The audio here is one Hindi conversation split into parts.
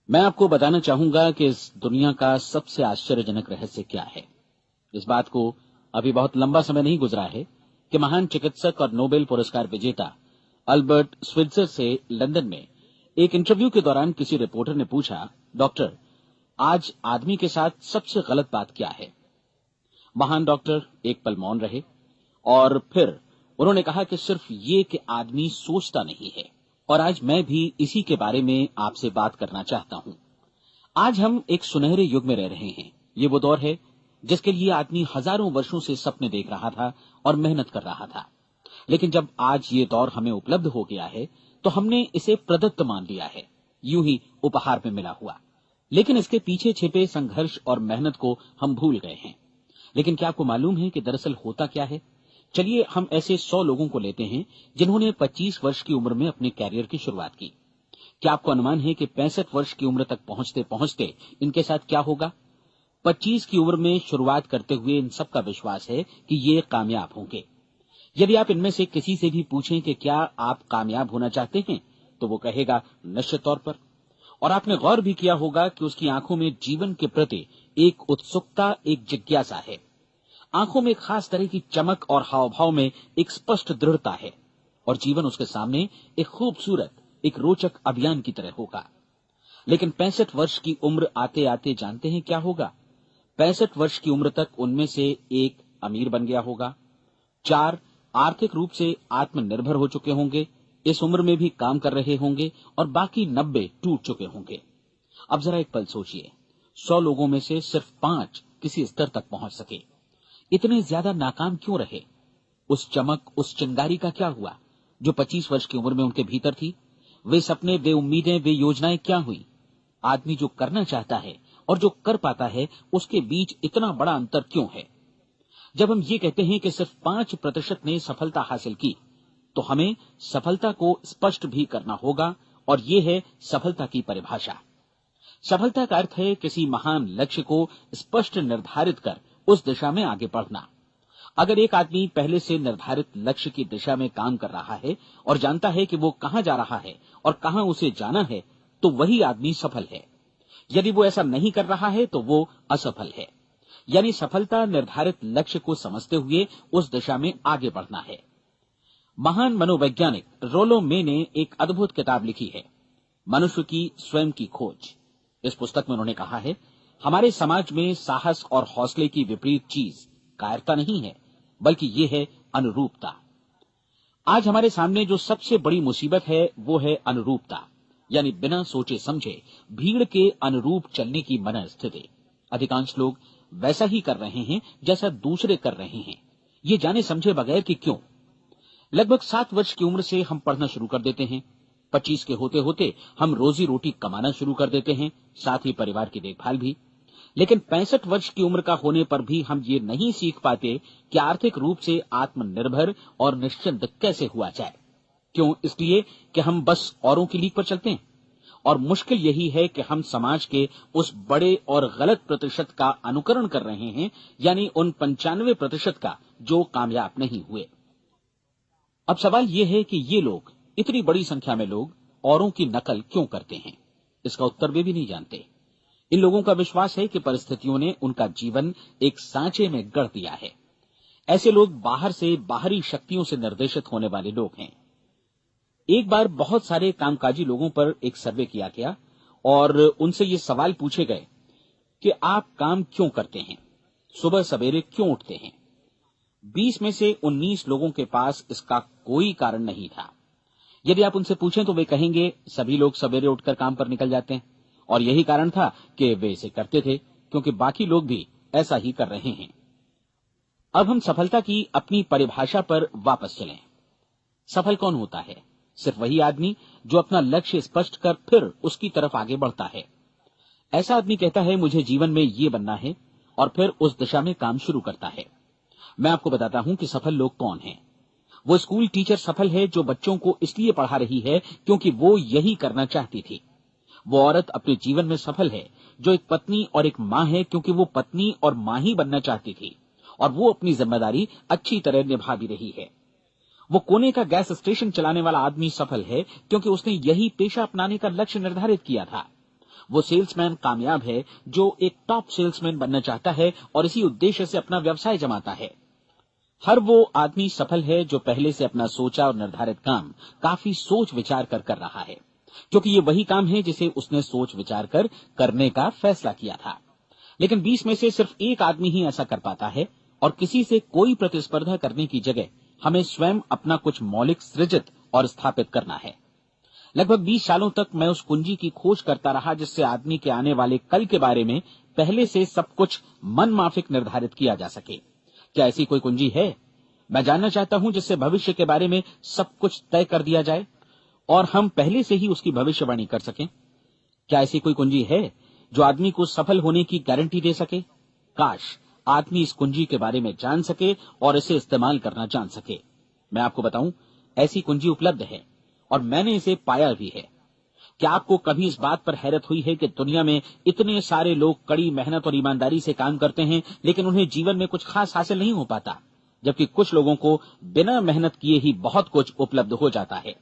मैं आपको बताना चाहूंगा कि इस दुनिया का सबसे आश्चर्यजनक रहस्य क्या है। इस बात को अभी बहुत लंबा समय नहीं गुजरा है कि महान चिकित्सक और नोबेल पुरस्कार विजेता अल्बर्ट स्विट्जर से लंदन में एक इंटरव्यू के दौरान किसी रिपोर्टर ने पूछा, डॉक्टर, आज आदमी के साथ सबसे गलत बात क्या है। महान डॉक्टर एक पल मौन रहे और फिर उन्होंने कहा कि सिर्फ ये कि आदमी सोचता नहीं है। और आज मैं भी इसी के बारे में आपसे बात करना चाहता हूं। आज हम एक सुनहरे युग में रह रहे हैं। ये वो दौर है जिसके लिए आदमी हजारों वर्षों से सपने देख रहा था और मेहनत कर रहा था। लेकिन जब आज ये दौर हमें उपलब्ध हो गया है तो हमने इसे प्रदत्त मान लिया है, यूं ही उपहार में मिला हुआ। लेकिन इसके पीछे छिपे संघर्ष और मेहनत को हम भूल गए हैं। लेकिन क्या आपको मालूम है कि दरअसल होता क्या है? चलिए हम ऐसे 100 लोगों को लेते हैं जिन्होंने 25 वर्ष की उम्र में अपने कैरियर की शुरुआत की। क्या आपको अनुमान है कि 65 वर्ष की उम्र तक पहुंचते पहुंचते इनके साथ क्या होगा? 25 की उम्र में शुरुआत करते हुए इन सबका विश्वास है कि ये कामयाब होंगे। यदि आप इनमें से किसी से भी पूछें कि क्या आप कामयाब होना चाहते हैं, तो वो कहेगा निश्चित तौर पर। और आपने गौर भी किया होगा कि उसकी आंखों में जीवन के प्रति एक उत्सुकता, एक जिज्ञासा है। आंखों में एक खास तरह की चमक और हाव भाव में एक स्पष्ट दृढ़ता है। और जीवन उसके सामने एक खूबसूरत, एक रोचक अभियान की तरह होगा। लेकिन 65 वर्ष की उम्र आते आते जानते हैं क्या होगा? 65 वर्ष की उम्र तक उनमें से एक अमीर बन गया होगा, 4 आर्थिक रूप से आत्मनिर्भर हो चुके होंगे, इस उम्र में भी काम कर रहे होंगे, और बाकी 90 टूट चुके होंगे। अब जरा एक पल सोचिए, 100 लोगों में से सिर्फ 5 किसी स्तर तक पहुंच सके। इतने ज्यादा नाकाम क्यों रहे? उस चमक, उस चिंगारी का क्या हुआ जो 25 वर्ष की उम्र में उनके भीतर थी? वे सपने, वे उम्मीदें, वे योजनाएं क्या हुई? आदमी जो करना चाहता है और जो कर पाता है, उसके बीच इतना बड़ा अंतर क्यों है? जब हम ये कहते हैं कि सिर्फ 5% ने सफलता हासिल की, तो हमें सफलता को स्पष्ट भी करना होगा। और ये है सफलता की परिभाषा। सफलता का अर्थ है किसी महान लक्ष्य को स्पष्ट निर्धारित कर उस दिशा में आगे बढ़ना। अगर एक आदमी पहले से निर्धारित लक्ष्य की दिशा में काम कर रहा है और जानता है कि वो कहां जा रहा है और कहां उसे जाना है, तो वही आदमी सफल है। यदि वो ऐसा नहीं कर रहा है तो वो असफल है। यानी सफलता निर्धारित लक्ष्य को समझते हुए उस दिशा में आगे बढ़ना है। महान मनोवैज्ञानिक रोलो मे ने एक अद्भुत किताब लिखी है, मनुष्य की स्वयं की खोज। इस पुस्तक में उन्होंने कहा है, हमारे समाज में साहस और हौसले की विपरीत चीज कायरता नहीं है, बल्कि ये है अनुरूपता। आज हमारे सामने जो सबसे बड़ी मुसीबत है वो है अनुरूपता, यानी बिना सोचे समझे भीड़ के अनुरूप चलने की मनस्थिति। अधिकांश लोग वैसा ही कर रहे हैं जैसा दूसरे कर रहे हैं, ये जाने समझे बगैर कि क्यों। लगभग 7 वर्ष की उम्र से हम पढ़ना शुरू कर देते हैं। 25 के होते होते हम रोजी रोटी कमाना शुरू कर देते हैं, साथ ही परिवार की देखभाल भी। लेकिन 65 वर्ष की उम्र का होने पर भी हम ये नहीं सीख पाते कि आर्थिक रूप से आत्मनिर्भर और निश्चिंत कैसे हुआ जाए। क्यों? इसलिए कि हम बस औरों की लीक पर चलते हैं। और मुश्किल यही है कि हम समाज के उस बड़े और गलत प्रतिशत का अनुकरण कर रहे हैं, यानी उन 95% का जो कामयाब नहीं हुए। अब सवाल यह है कि ये लोग, इतनी बड़ी संख्या में लोग, औरों की नकल क्यों करते हैं? इसका उत्तर वे भी नहीं जानते। इन लोगों का विश्वास है कि परिस्थितियों ने उनका जीवन एक सांचे में गढ़ दिया है। ऐसे लोग बाहर से, बाहरी शक्तियों से निर्देशित होने वाले लोग हैं। एक बार बहुत सारे कामकाजी लोगों पर एक सर्वे किया गया और उनसे ये सवाल पूछे गए कि आप काम क्यों करते हैं, सुबह सवेरे क्यों उठते हैं? 20 में से 19 लोगों के पास इसका कोई कारण नहीं था। यदि आप उनसे पूछें तो वे कहेंगे सभी लोग सवेरे उठकर काम पर निकल जाते हैं, और यही कारण था कि वे इसे करते थे क्योंकि बाकी लोग भी ऐसा ही कर रहे हैं। अब हम सफलता की अपनी परिभाषा पर वापस चलें। सफल कौन होता है? सिर्फ वही आदमी जो अपना लक्ष्य स्पष्ट कर फिर उसकी तरफ आगे बढ़ता है। ऐसा आदमी कहता है मुझे जीवन में ये बनना है, और फिर उस दिशा में काम शुरू करता है। मैं आपको बताता हूं कि सफल लोग कौन हैं। वो स्कूल टीचर सफल है जो बच्चों को इसलिए पढ़ा रही है क्योंकि वो यही करना चाहती थी। वो औरत अपने जीवन में सफल है जो एक पत्नी और एक मां है क्योंकि वो पत्नी और मां ही बनना चाहती थी, और वो अपनी जिम्मेदारी अच्छी तरह निभा भी रही है। वो कोने का गैस स्टेशन चलाने वाला आदमी सफल है क्योंकि उसने यही पेशा अपनाने का लक्ष्य निर्धारित किया था। वो सेल्समैन कामयाब है जो एक टॉप सेल्समैन बनना चाहता है और इसी उद्देश्य से अपना व्यवसाय जमाता है। हर वो आदमी सफल है जो पहले से अपना सोचा और निर्धारित काम काफी सोच विचार कर रहा है, क्योंकि ये वही काम है जिसे उसने सोच विचार कर करने का फैसला किया था। लेकिन 20 में से सिर्फ एक आदमी ही ऐसा कर पाता है, और किसी से कोई प्रतिस्पर्धा करने की जगह हमें स्वयं अपना कुछ मौलिक सृजित और स्थापित करना है। लगभग 20 सालों तक मैं उस कुंजी की खोज करता रहा जिससे आदमी के आने वाले कल के बारे में पहले से सब कुछ मन माफिक निर्धारित किया जा सके। क्या ऐसी कोई कुंजी है? मैं जानना चाहता हूं जिससे भविष्य के बारे में सब कुछ तय कर दिया जाए और हम पहले से ही उसकी भविष्यवाणी कर सकें। क्या ऐसी कोई कुंजी है जो आदमी को सफल होने की गारंटी दे सके? काश आदमी इस कुंजी के बारे में जान सके और इसे इस्तेमाल करना जान सके। मैं आपको बताऊं, ऐसी कुंजी उपलब्ध है और मैंने इसे पाया भी है। क्या आपको कभी इस बात पर हैरत हुई है कि दुनिया में इतने सारे लोग कड़ी मेहनत और ईमानदारी से काम करते हैं, लेकिन उन्हें जीवन में कुछ खास हासिल नहीं हो पाता, जबकि कुछ लोगों को बिना मेहनत किए ही बहुत कुछ उपलब्ध हो जाता है।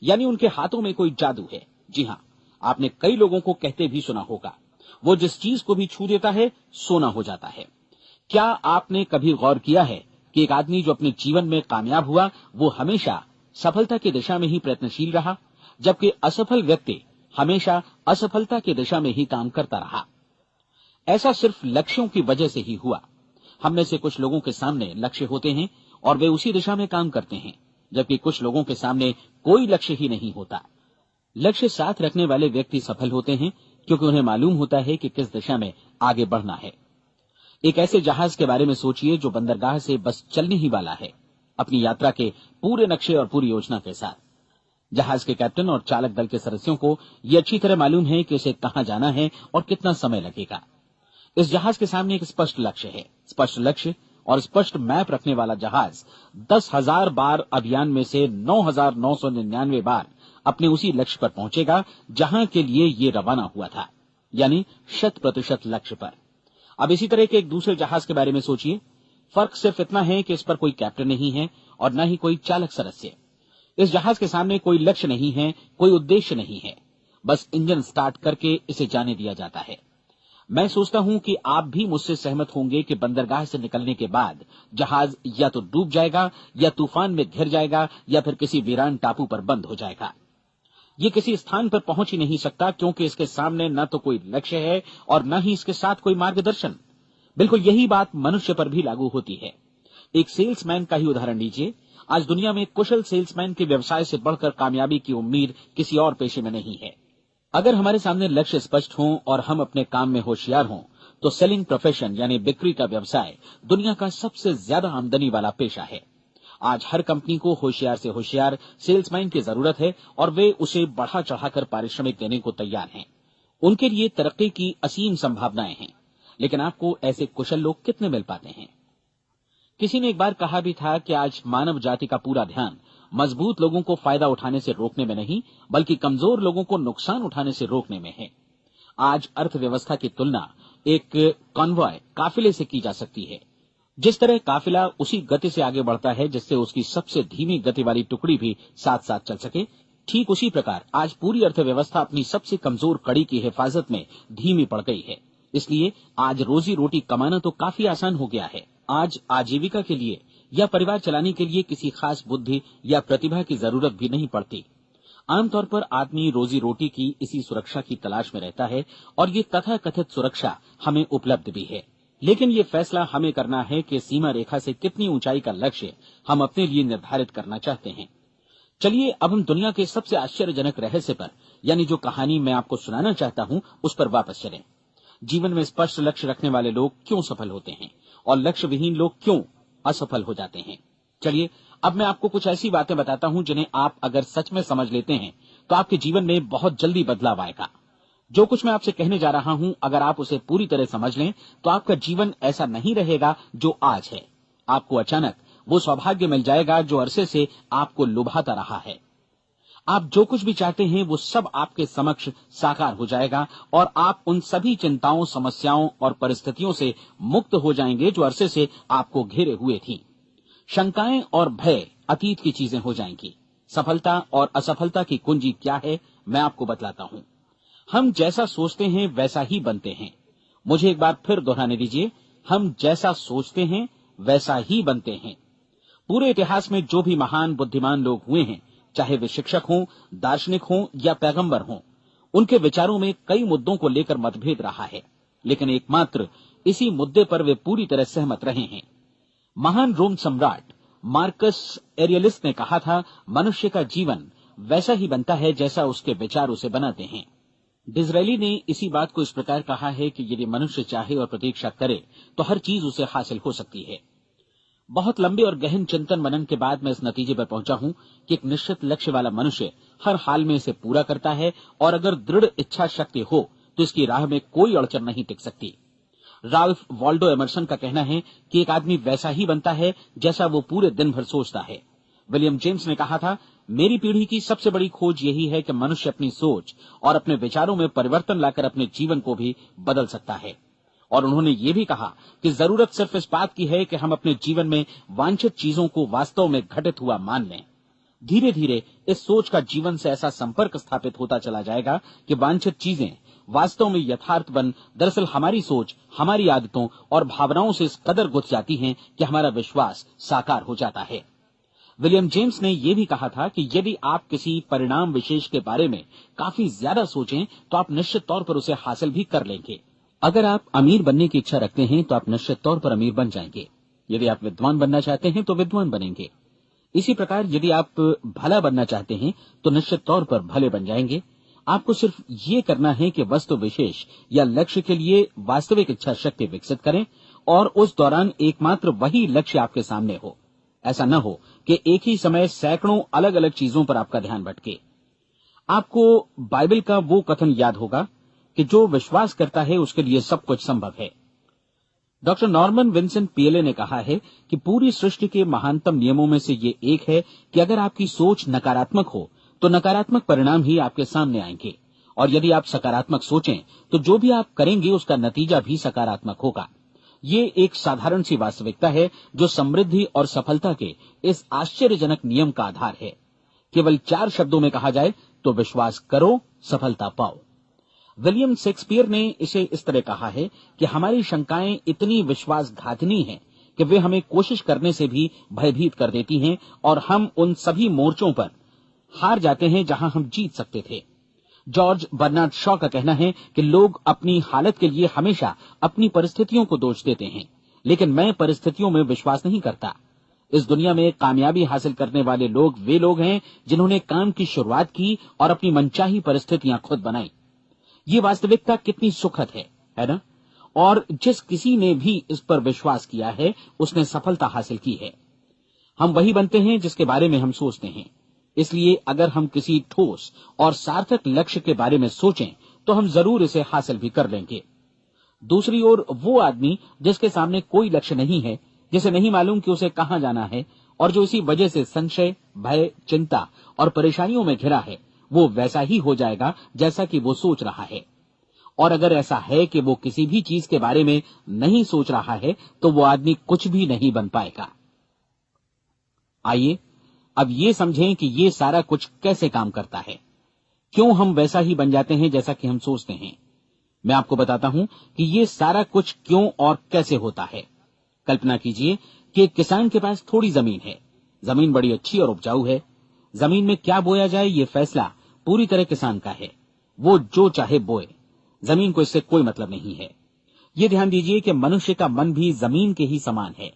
यानी उनके हाथों में कोई जादू है। जी हाँ, आपने कई लोगों को कहते भी सुना होगा, वो जिस चीज को भी छू देता है सोना हो जाता है। क्या आपने कभी गौर किया है कि एक आदमी जो अपने जीवन में कामयाब हुआ वो हमेशा सफलता की दिशा में ही प्रयत्नशील रहा, जबकि असफल व्यक्ति हमेशा असफलता की दिशा में ही काम करता रहा? ऐसा सिर्फ लक्ष्यों की वजह से ही हुआ। हम में से कुछ लोगों के सामने लक्ष्य होते हैं और वे उसी दिशा में काम करते हैं, जबकि कुछ लोगों के सामने कोई लक्ष्य ही नहीं होता। लक्ष्य साथ रखने वाले व्यक्ति सफल होते हैं क्योंकि उन्हें मालूम होता है कि किस दिशा में आगे बढ़ना है। एक ऐसे जहाज के बारे में सोचिए जो बंदरगाह से बस चलने ही वाला है, अपनी यात्रा के पूरे नक्शे और पूरी योजना के साथ। जहाज के कैप्टन और चालक दल के सदस्यों को यह अच्छी तरह मालूम है कि उसे कहां जाना है और कितना समय लगेगा। इस जहाज के सामने एक स्पष्ट लक्ष्य है। स्पष्ट लक्ष्य और स्पष्ट मैप रखने वाला जहाज 10,000 बार अभियान में से 9,999 बार अपने उसी लक्ष्य पर पहुंचेगा जहां के लिए ये रवाना हुआ था, यानी 100% लक्ष्य पर। अब इसी तरह के एक दूसरे जहाज के बारे में सोचिए। फर्क सिर्फ इतना है कि इस पर कोई कैप्टन नहीं है और न ही कोई चालक सदस्य। इस जहाज के सामने कोई लक्ष्य नहीं है, कोई उद्देश्य नहीं है, बस इंजन स्टार्ट करके इसे जाने दिया जाता है। मैं सोचता हूं कि आप भी मुझसे सहमत होंगे कि बंदरगाह से निकलने के बाद जहाज या तो डूब जाएगा या तूफान में घिर जाएगा या फिर किसी वीरान टापू पर बंद हो जाएगा। ये किसी स्थान पर पहुंच ही नहीं सकता क्योंकि इसके सामने न तो कोई लक्ष्य है और न ही इसके साथ कोई मार्गदर्शन। बिल्कुल यही बात मनुष्य पर भी लागू होती है। एक सेल्समैन का ही उदाहरण लीजिए। आज दुनिया में कुशल सेल्समैन के व्यवसाय से बढ़कर कामयाबी की उम्मीद किसी और पेशे में नहीं है। अगर हमारे सामने लक्ष्य स्पष्ट हों और हम अपने काम में होशियार हों तो सेलिंग प्रोफेशन यानी बिक्री का व्यवसाय दुनिया का सबसे ज्यादा आमदनी वाला पेशा है। आज हर कंपनी को होशियार से होशियार सेल्समैन की जरूरत है और वे उसे बढ़ा चढ़ाकर पारिश्रमिक देने को तैयार हैं। उनके लिए तरक्की की असीम संभावनाएं हैं, लेकिन आपको ऐसे कुशल लोग कितने मिल पाते हैं? किसी ने एक बार कहा भी था कि आज मानव जाति का पूरा ध्यान मजबूत लोगों को फायदा उठाने से रोकने में नहीं, बल्कि कमजोर लोगों को नुकसान उठाने से रोकने में है। आज अर्थव्यवस्था की तुलना एक कॉन्वॉय काफिले से की जा सकती है। जिस तरह काफिला उसी गति से आगे बढ़ता है जिससे उसकी सबसे धीमी गति वाली टुकड़ी भी साथ साथ चल सके, ठीक उसी प्रकार आज पूरी अर्थव्यवस्था अपनी सबसे कमजोर कड़ी की हिफाजत में धीमी पड़ गई है। इसलिए आज रोजी रोटी कमाना तो काफी आसान हो गया है। आज आजीविका के लिए या परिवार चलाने के लिए किसी खास बुद्धि या प्रतिभा की जरूरत भी नहीं पड़ती। आमतौर पर आदमी रोजी रोटी की इसी सुरक्षा की तलाश में रहता है और ये तथाकथित सुरक्षा हमें उपलब्ध भी है। लेकिन ये फैसला हमें करना है कि सीमा रेखा से कितनी ऊंचाई का लक्ष्य हम अपने लिए निर्धारित करना चाहते हैं। चलिए अब हम दुनिया के सबसे आश्चर्यजनक रहस्य पर, यानी जो कहानी मैं आपको सुनाना चाहता हूं, उस पर वापस चलें। जीवन में स्पष्ट लक्ष्य रखने वाले लोग क्यों सफल होते हैं और लक्ष्य विहीन लोग क्यों असफल हो जाते हैं? चलिए अब मैं आपको कुछ ऐसी बातें बताता हूं जिन्हें आप अगर सच में समझ लेते हैं तो आपके जीवन में बहुत जल्दी बदलाव आएगा। जो कुछ मैं आपसे कहने जा रहा हूं, अगर आप उसे पूरी तरह समझ लें तो आपका जीवन ऐसा नहीं रहेगा जो आज है। आपको अचानक वो सौभाग्य मिल जाएगा जो अरसे से आपको लुभाता रहा है। आप जो कुछ भी चाहते हैं वो सब आपके समक्ष साकार हो जाएगा और आप उन सभी चिंताओं, समस्याओं और परिस्थितियों से मुक्त हो जाएंगे जो अरसे से आपको घेरे हुए थी। शंकाएं और भय अतीत की चीजें हो जाएंगी। सफलता और असफलता की कुंजी क्या है, मैं आपको बतलाता हूं। हम जैसा सोचते हैं वैसा ही बनते हैं। मुझे एक बार फिर दोहराने दीजिए, हम जैसा सोचते हैं वैसा ही बनते हैं। पूरे इतिहास में जो भी महान बुद्धिमान लोग हुए हैं, चाहे वे शिक्षक हों, दार्शनिक हों या पैगंबर हों, उनके विचारों में कई मुद्दों को लेकर मतभेद रहा है, लेकिन एकमात्र इसी मुद्दे पर वे पूरी तरह सहमत रहे हैं। महान रोम सम्राट मार्कस एरियलिस ने कहा था, मनुष्य का जीवन वैसा ही बनता है जैसा उसके विचार उसे बनाते हैं। डिज़रायली ने इसी बात को इस प्रकार कहा है कि यदि मनुष्य चाहे और प्रतीक्षा करे तो हर चीज उसे हासिल हो सकती है। बहुत लंबे और गहन चिंतन मनन के बाद मैं इस नतीजे पर पहुंचा हूं कि एक निश्चित लक्ष्य वाला मनुष्य हर हाल में इसे पूरा करता है, और अगर दृढ़ इच्छा शक्ति हो तो इसकी राह में कोई अड़चन नहीं टिक सकती। राल्फ वॉल्डो एमर्सन का कहना है कि एक आदमी वैसा ही बनता है जैसा वो पूरे दिन भर सोचता है। विलियम जेम्स ने कहा था, मेरी पीढ़ी की सबसे बड़ी खोज यही है कि मनुष्य अपनी सोच और अपने विचारों में परिवर्तन लाकर अपने जीवन को भी बदल सकता है। और उन्होंने ये भी कहा कि जरूरत सिर्फ इस बात की है कि हम अपने जीवन में वांछित चीजों को वास्तव में घटित हुआ मान लें। धीरे धीरे इस सोच का जीवन से ऐसा संपर्क स्थापित होता चला जाएगा कि वांछित चीजें वास्तव में यथार्थ बन दरअसल हमारी सोच, हमारी आदतों और भावनाओं से इस कदर गुथ जाती हैं कि हमारा विश्वास साकार हो जाता है। विलियम जेम्स ने यह भी कहा था कि यदि आप किसी परिणाम विशेष के बारे में काफी ज्यादा सोचें तो आप निश्चित तौर पर उसे हासिल भी कर लेंगे। अगर आप अमीर बनने की इच्छा रखते हैं तो आप निश्चित तौर पर अमीर बन जाएंगे। यदि आप विद्वान बनना चाहते हैं तो विद्वान बनेंगे। इसी प्रकार यदि आप भला बनना चाहते हैं तो निश्चित तौर पर भले बन जाएंगे। आपको सिर्फ ये करना है कि वस्तु विशेष या लक्ष्य के लिए वास्तविक इच्छा शक्ति विकसित करें, और उस दौरान एकमात्र वही लक्ष्य आपके सामने हो। ऐसा न हो कि एक ही समय सैकड़ों अलग अलग चीजों पर आपका ध्यान भटके। आपको बाइबल का वो कथन याद होगा कि जो विश्वास करता है उसके लिए सब कुछ संभव है। डॉक्टर नॉर्मन विंसेंट पीएले ने कहा है कि पूरी सृष्टि के महानतम नियमों में से ये एक है कि अगर आपकी सोच नकारात्मक हो तो नकारात्मक परिणाम ही आपके सामने आएंगे, और यदि आप सकारात्मक सोचें तो जो भी आप करेंगे उसका नतीजा भी सकारात्मक होगा। ये एक साधारण सी वास्तविकता है जो समृद्धि और सफलता के इस आश्चर्यजनक नियम का आधार है। केवल 4 शब्दों में कहा जाए तो विश्वास करो, सफलता पाओ। विलियम शेक्सपियर ने इसे इस तरह कहा है कि हमारी शंकाएं इतनी विश्वासघातिनी हैं कि वे हमें कोशिश करने से भी भयभीत कर देती हैं, और हम उन सभी मोर्चों पर हार जाते हैं जहां हम जीत सकते थे। जॉर्ज बर्नार्ड शॉ का कहना है कि लोग अपनी हालत के लिए हमेशा अपनी परिस्थितियों को दोष देते हैं, लेकिन मैं परिस्थितियों में विश्वास नहीं करता। इस दुनिया में कामयाबी हासिल करने वाले लोग वे लोग हैं जिन्होंने काम की शुरुआत की और अपनी मनचाही परिस्थितियां खुद बनाई। ये वास्तविकता कितनी सुखद है ना? और जिस किसी ने भी इस पर विश्वास किया है उसने सफलता हासिल की है। हम वही बनते हैं जिसके बारे में हम सोचते हैं। इसलिए अगर हम किसी ठोस और सार्थक लक्ष्य के बारे में सोचें तो हम जरूर इसे हासिल भी कर लेंगे। दूसरी ओर वो आदमी जिसके सामने कोई लक्ष्य नहीं है, जिसे नहीं मालूम कि उसे कहां जाना है, और जो इसी वजह से संशय, भय, चिंता और परेशानियों में घिरा है, वो वैसा ही हो जाएगा जैसा कि वो सोच रहा है। और अगर ऐसा है कि वो किसी भी चीज के बारे में नहीं सोच रहा है तो वो आदमी कुछ भी नहीं बन पाएगा। आइए अब ये समझें कि ये सारा कुछ कैसे काम करता है, क्यों हम वैसा ही बन जाते हैं जैसा कि हम सोचते हैं। मैं आपको बताता हूं कि ये सारा कुछ क्यों और कैसे होता है। कल्पना कीजिए कि एक किसान के पास थोड़ी जमीन है। जमीन बड़ी अच्छी और उपजाऊ है। जमीन में क्या बोया जाए ये फैसला पूरी तरह किसान का है। वो जो चाहे बोए, जमीन को इससे कोई मतलब नहीं है। ये ध्यान दीजिए कि मनुष्य का मन भी जमीन के ही समान है,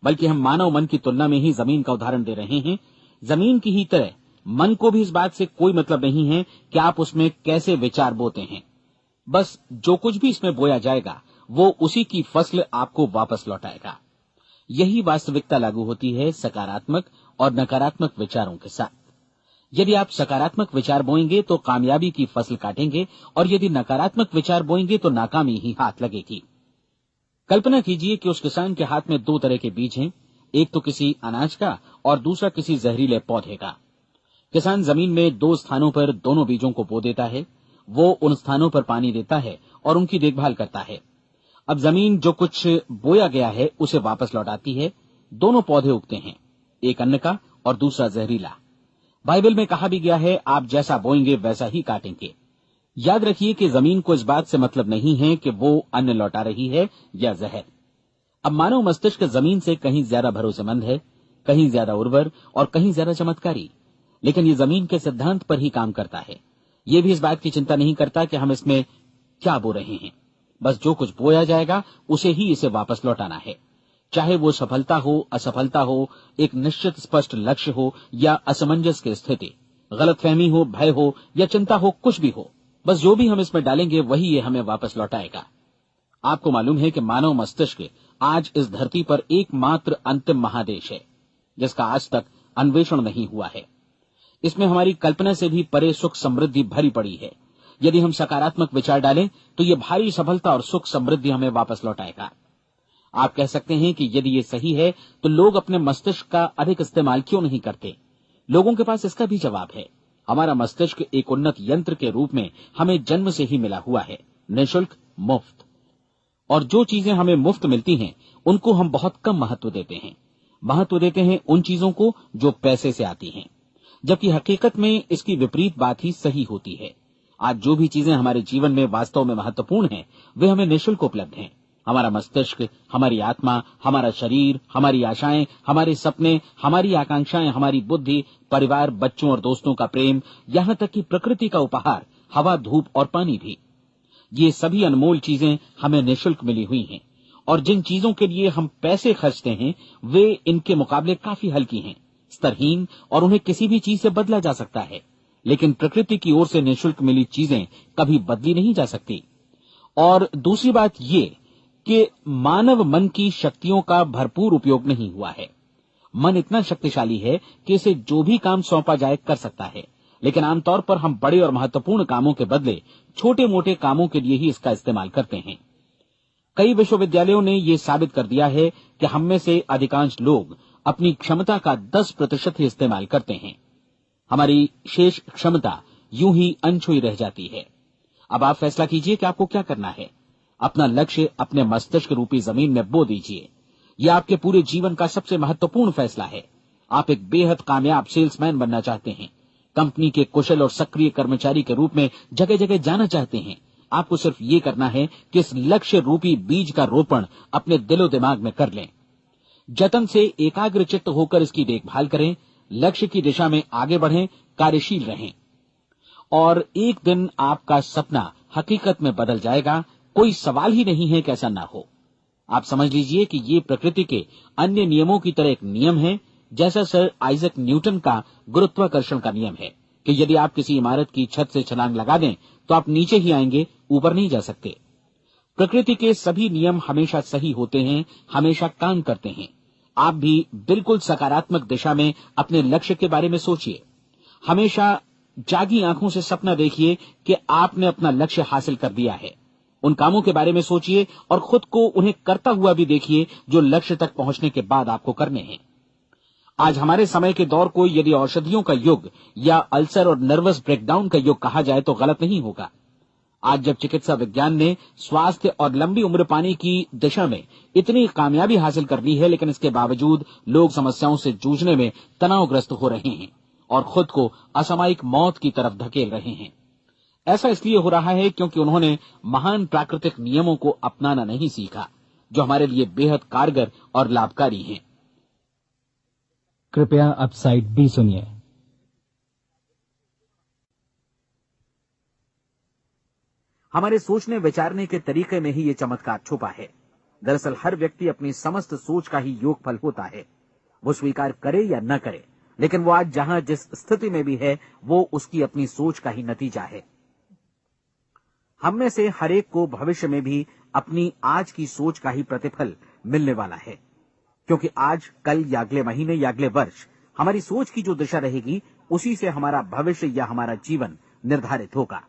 बल्कि हम मानव मन की तुलना में ही जमीन का उदाहरण दे रहे हैं। जमीन की ही तरह मन को भी इस बात से कोई मतलब नहीं है कि आप उसमें कैसे विचार बोते हैं। बस जो कुछ भी इसमें बोया जाएगा वो उसी की फसल आपको वापस लौटाएगा। यही वास्तविकता लागू होती है सकारात्मक और नकारात्मक विचारों के साथ। यदि आप सकारात्मक विचार बोएंगे तो कामयाबी की फसल काटेंगे, और यदि नकारात्मक विचार बोएंगे तो नाकामी ही हाथ लगेगी। कल्पना कीजिए कि उस किसान के हाथ में 2 तरह के बीज हैं, एक तो किसी अनाज का और दूसरा किसी जहरीले पौधे का। किसान जमीन में 2 स्थानों पर दोनों बीजों को बो देता है। वो उन स्थानों पर पानी देता है और उनकी देखभाल करता है। अब जमीन जो कुछ बोया गया है उसे वापस लौटाती है। दोनों पौधे उगते हैं, एक अन्न का और दूसरा जहरीला। बाइबल में कहा भी गया है, आप जैसा बोएंगे वैसा ही काटेंगे। याद रखिए कि जमीन को इस बात से मतलब नहीं है कि वो अन्न लौटा रही है या जहर। अब मानव मस्तिष्क जमीन से कहीं ज्यादा भरोसेमंद है, कहीं ज्यादा उर्वर और कहीं ज्यादा चमत्कारी, लेकिन ये जमीन के सिद्धांत पर ही काम करता है। ये भी इस बात की चिंता नहीं करता कि हम इसमें क्या बो रहे हैं। बस जो कुछ बोया जाएगा उसे ही इसे वापस लौटाना है, चाहे वो सफलता हो, असफलता हो, एक निश्चित स्पष्ट लक्ष्य हो या असमंजस की स्थिति, गलतफहमी हो, भय हो या चिंता हो, कुछ भी हो। बस जो भी हम इसमें डालेंगे वही ये हमें वापस लौटाएगा। आपको मालूम है कि मानव मस्तिष्क आज इस धरती पर एकमात्र अंतिम महादेश है जिसका आज तक अन्वेषण नहीं हुआ है। इसमें हमारी कल्पना से भी परे सुख समृद्धि भरी पड़ी है। यदि हम सकारात्मक विचार डालें तो ये भारी सफलता और सुख समृद्धि हमें वापस लौटाएगा। आप कह सकते हैं कि यदि ये सही है तो लोग अपने मस्तिष्क का अधिक इस्तेमाल क्यों नहीं करते? लोगों के पास इसका भी जवाब है। हमारा मस्तिष्क एक उन्नत यंत्र के रूप में हमें जन्म से ही मिला हुआ है, निःशुल्क, मुफ्त। और जो चीजें हमें मुफ्त मिलती हैं उनको हम बहुत कम महत्व देते हैं। महत्व देते हैं उन चीजों को जो पैसे से आती हैं, जबकि हकीकत में इसकी विपरीत बात ही सही होती है। आज जो भी चीजें हमारे जीवन में वास्तव में महत्वपूर्ण हैं वे हमें निःशुल्क उपलब्ध हैं। हमारा मस्तिष्क, हमारी आत्मा, हमारा शरीर, हमारी आशाएं, हमारे सपने, हमारी आकांक्षाएं, हमारी बुद्धि, परिवार, बच्चों और दोस्तों का प्रेम, यहां तक कि प्रकृति का उपहार, हवा, धूप और पानी भी, ये सभी अनमोल चीजें हमें निःशुल्क मिली हुई हैं। और जिन चीजों के लिए हम पैसे खर्चते हैं वे इनके मुकाबले काफी हल्की हैं, स्तरहीन, और उन्हें किसी भी चीज से बदला जा सकता है। लेकिन प्रकृति की ओर से निःशुल्क मिली चीजें कभी बदली नहीं जा सकती। और दूसरी बात ये कि मानव मन की शक्तियों का भरपूर उपयोग नहीं हुआ है। मन इतना शक्तिशाली है कि इसे जो भी काम सौंपा जाए कर सकता है, लेकिन आमतौर पर हम बड़े और महत्वपूर्ण कामों के बदले छोटे मोटे कामों के लिए ही इसका इस्तेमाल करते हैं। कई विश्वविद्यालयों ने यह साबित कर दिया है कि हम में से अधिकांश लोग अपनी क्षमता का 10% ही इस्तेमाल करते हैं। हमारी शेष क्षमता यूं ही अनछुई रह जाती है। अब आप फैसला कीजिए कि आपको क्या करना है। अपना लक्ष्य अपने मस्तिष्क रूपी जमीन में बो दीजिए। यह आपके पूरे जीवन का सबसे महत्वपूर्ण फैसला है। आप एक बेहद कामयाब सेल्समैन बनना चाहते हैं, कंपनी के कुशल और सक्रिय कर्मचारी के रूप में जगह जगह जाना चाहते हैं। आपको सिर्फ ये करना है कि इस लक्ष्य रूपी बीज का रोपण अपने दिलो दिमाग में कर लें। जतन से एकाग्रचित्त होकर इसकी देखभाल करें, लक्ष्य की दिशा में आगे बढ़ें, कार्यशील रहें, और एक दिन आपका सपना हकीकत में बदल जाएगा। कोई सवाल ही नहीं है कि ऐसा ना हो। आप समझ लीजिए कि ये प्रकृति के अन्य नियमों की तरह एक नियम है, जैसा सर आइजक न्यूटन का गुरुत्वाकर्षण का नियम है कि यदि आप किसी इमारत की छत से छलांग लगा दें तो आप नीचे ही आएंगे, ऊपर नहीं जा सकते। प्रकृति के सभी नियम हमेशा सही होते हैं, हमेशा काम करते हैं। आप भी बिल्कुल सकारात्मक दिशा में अपने लक्ष्य के बारे में सोचिए। हमेशा जागी आंखों से सपना देखिए कि आपने अपना लक्ष्य हासिल कर दिया है। उन कामों के बारे में सोचिए और खुद को उन्हें करता हुआ भी देखिए जो लक्ष्य तक पहुंचने के बाद आपको करने हैं। आज हमारे समय के दौर को यदि औषधियों का युग या अल्सर और नर्वस ब्रेकडाउन का युग कहा जाए तो गलत नहीं होगा। आज जब चिकित्सा विज्ञान ने स्वास्थ्य और लंबी उम्र पाने की दिशा में इतनी कामयाबी हासिल कर ली है, लेकिन इसके बावजूद लोग समस्याओं से जूझने में तनावग्रस्त हो रहे हैं और खुद को असामयिक मौत की तरफ धकेल रहे हैं। ऐसा इसलिए हो रहा है क्योंकि उन्होंने महान प्राकृतिक नियमों को अपनाना नहीं सीखा, जो हमारे लिए बेहद कारगर और लाभकारी हैं। कृपया अब साइड बी सुनिए। हमारे सोचने विचारने के तरीके में ही ये चमत्कार छुपा है। दरअसल हर व्यक्ति अपनी समस्त सोच का ही योगफल होता है। वो स्वीकार करे या न करे, लेकिन वो आज जहां जिस स्थिति में भी है वो उसकी अपनी सोच का ही नतीजा है। हम में से हर एक को भविष्य में भी अपनी आज की सोच का ही प्रतिफल मिलने वाला है, क्योंकि आज, कल या अगले महीने या अगले वर्ष हमारी सोच की जो दिशा रहेगी उसी से हमारा भविष्य या हमारा जीवन निर्धारित होगा।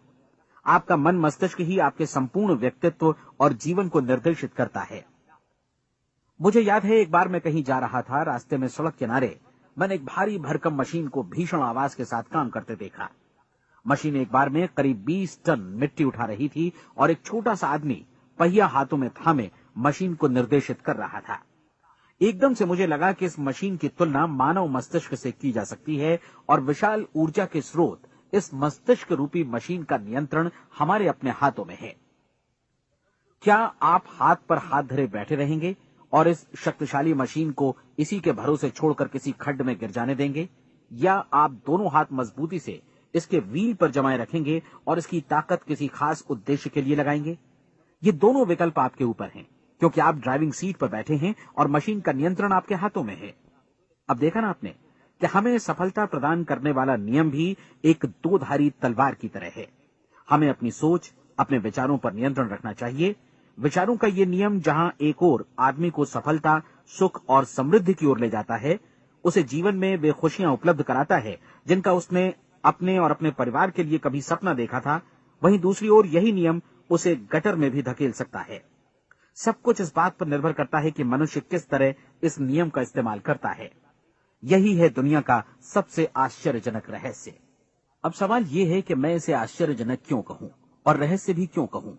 आपका मन मस्तिष्क ही आपके संपूर्ण व्यक्तित्व और जीवन को निर्देशित करता है। मुझे याद है एक बार मैं कहीं जा रहा था, रास्ते में सड़क किनारे मैंने एक भारी भरकम मशीन को भीषण आवाज के साथ काम करते देखा। मशीन एक बार में करीब 20 टन मिट्टी उठा रही थी और एक छोटा सा आदमी पहिया हाथों में थामे मशीन को निर्देशित कर रहा था। एकदम से मुझे लगा कि इस मशीन की तुलना मानव मस्तिष्क से की जा सकती है और विशाल ऊर्जा के स्रोत इस मस्तिष्क रूपी मशीन का नियंत्रण हमारे अपने हाथों में है। क्या आप हाथ पर हाथ धरे बैठे रहेंगे और इस शक्तिशाली मशीन को इसी के भरोसे छोड़कर किसी खड्ड में गिर जाने देंगे, या आप दोनों हाथ मजबूती से इसके व्हील पर जमाए रखेंगे और इसकी ताकत किसी खास उद्देश्य के लिए लगाएंगे? ये दोनों विकल्प आपके ऊपर हैं, क्योंकि आप ड्राइविंग सीट पर बैठे हैं और मशीन का नियंत्रण आपके हाथों में है। अब देखा ना आपने कि हमें सफलता प्रदान करने वाला नियम भी एक दो-धारी तलवार की तरह है। हमें अपनी सोच, अपने विचारों पर नियंत्रण रखना चाहिए। विचारों का ये नियम जहां एक ओर आदमी को सफलता, सुख और समृद्धि की ओर ले जाता है, उसे जीवन में वे खुशियां उपलब्ध कराता है जिनका उसने अपने और अपने परिवार के लिए कभी सपना देखा था, वहीं दूसरी ओर यही नियम उसे गटर में भी धकेल सकता है। सब कुछ इस बात पर निर्भर करता है कि मनुष्य किस तरह इस नियम का इस्तेमाल करता है। यही है दुनिया का सबसे आश्चर्यजनक रहस्य। अब सवाल यह है कि मैं इसे आश्चर्यजनक क्यों कहूं और रहस्य भी क्यों कहूं?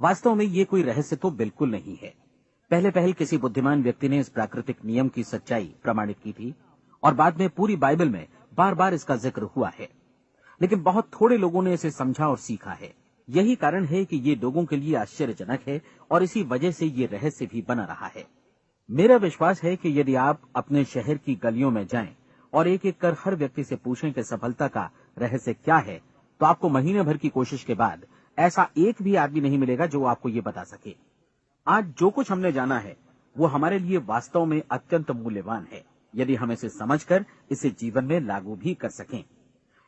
वास्तव में ये कोई रहस्य तो बिल्कुल नहीं है। पहले पहल किसी बुद्धिमान व्यक्ति ने इस प्राकृतिक नियम की सच्चाई प्रमाणित की थी और बाद में पूरी बाइबल में बार बार इसका जिक्र हुआ है, लेकिन बहुत थोड़े लोगों ने इसे समझा और सीखा है। यही कारण है कि ये लोगों के लिए आश्चर्यजनक है और इसी वजह से ये रहस्य भी बना रहा है। मेरा विश्वास है कि यदि आप अपने शहर की गलियों में जाएं और एक एक कर हर व्यक्ति से पूछें कि सफलता का रहस्य क्या है, तो आपको महीने भर की कोशिश के बाद ऐसा एक भी आदमी नहीं मिलेगा जो आपको ये बता सके। आज जो कुछ हमने जाना है वो हमारे लिए वास्तव में अत्यंत मूल्यवान है, यदि हम इसे समझकर इसे जीवन में लागू भी कर सकें।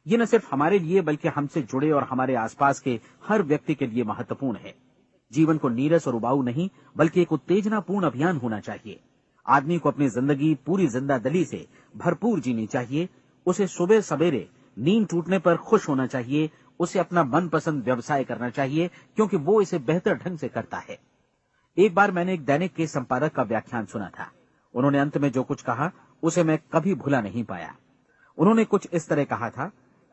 ये न सिर्फ हमारे लिए बल्कि हमसे जुड़े और हमारे आसपास के हर व्यक्ति के लिए महत्वपूर्ण है। जीवन को नीरस और उबाऊ नहीं बल्कि एक उत्तेजनापूर्ण अभियान होना चाहिए। आदमी को अपनी जिंदगी पूरी जिंदादिली से भरपूर जीनी चाहिए। उसे सुबह सवेरे नींद टूटने पर खुश होना चाहिए। उसे अपना मनपसंद व्यवसाय करना चाहिए, क्योंकि वो इसे बेहतर ढंग से करता है। एक बार मैंने एक दैनिक के संपादक का व्याख्यान सुना था। उन्होंने अंत में जो कुछ कहा उसे मैं कभी भुला नहीं पाया। उन्होंने कुछ इस तरह कहा था